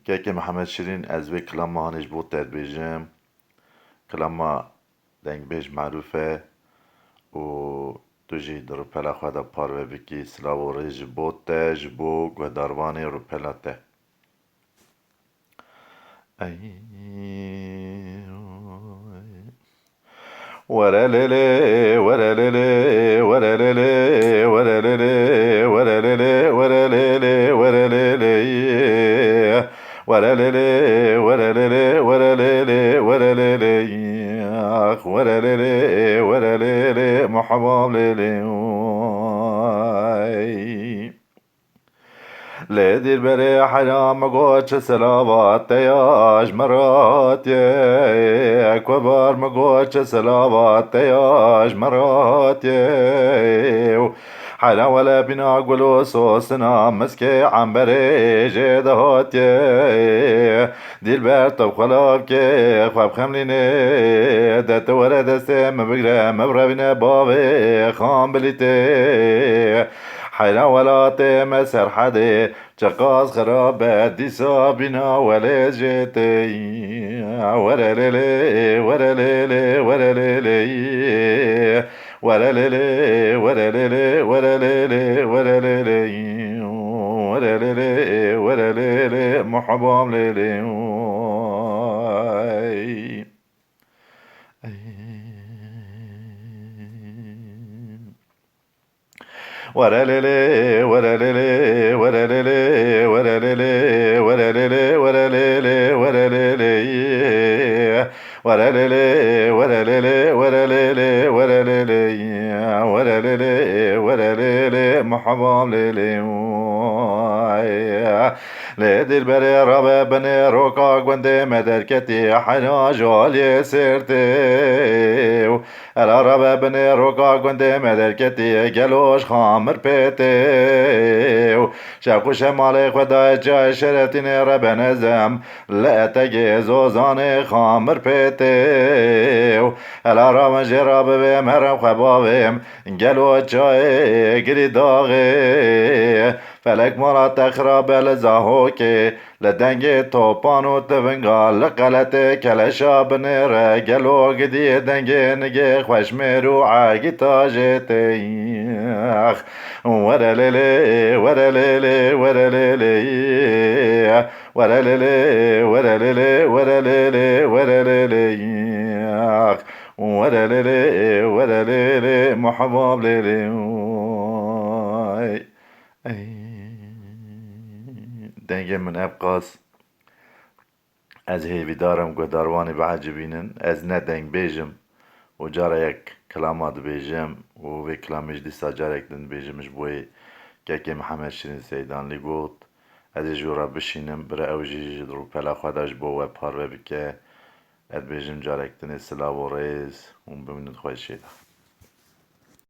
كيكي محمد شيرين از وی کلام هانش بود تد بیجم کلام دنگ بیج معروفه و توجی در پلا خدا پارو بکی سلاو و ریج بود تج بو گوداروانی رو پلاته ورا ليلي ورا ليلي ورا ليلي ورا ليلي ورا ليلي ورا ليلي ورا ليلي ورا ليلي ورا ليلي ورا ليلي ورا ليلي اخ ورا ليلي ورا ليلي محبوب ليلي لدير بري حرام مقوتش سلاوات تياج مرات يا كبار مقوتش سلاوات تياج مرات يا حلا ولا بنا قولوا صوصنا مسكي عم بري جدهات يا دير بر طب خلاف كي خواب خمليني دت ورا دستي مبقرا مبرا بنا بابي خام بليتي حيلا ولا مسر حدي جقاز خراب ديسا بنا ولا جيتي ولا ليلي ولا ليلي ولا ليلي ولا ليلي ولا ليلي ولا ليلي ولا ليلي ولا ليلي ولا ليلي محبوب ليلي ورا ليلي ورا ليلي ورا ليلي ورا ليلي ورا ليلي ورا ليلي ورا ليلي ورا ليلي ورا ليلي ورا ليلي ورا ليلي ورا ليلي ورا ليلي محبوب ليلي لدير بري ربا بني روكا قوندي مدركتي حنا جولي سيرتي الا ربا بني روكا قوندي مدركتي قلوش خامر بيتي شاكو شمالي خداي جاي شرتيني ربا نزم لا تجي زوزاني خامر بيتي الا ربا جراب بهم هرم خبابهم قلو جاي قري داغي فلك مرا تخرب لزاهوكي لدنگي توپانو تفنگا لقلت كلشا بنيرا قلو قدي دنگي نگي خوش ميرو عاقي تاجتي اخ ورا ليلي ورا ليلي ورا ليلي ورا ليلي ورا ليلي ورا ليلي ورا ليلي اخ ورا ليلي ورا ليلي محبوب ليلي دنگه من ابقاس از هیوی دارم گوداروانی بعجبینن از نه دنگ بیجم و جارا یک کلامات بیجم و وی کلامیش دیسا جارا یک دن بیجمش بوی که محمد شیرین سیدان لی گوت از جورا بشینم برا اوجی جدرو پلا خودش بو و پار بکه اد بیجم جارا یک دن سلاو و ریز و بمینید خوش شیده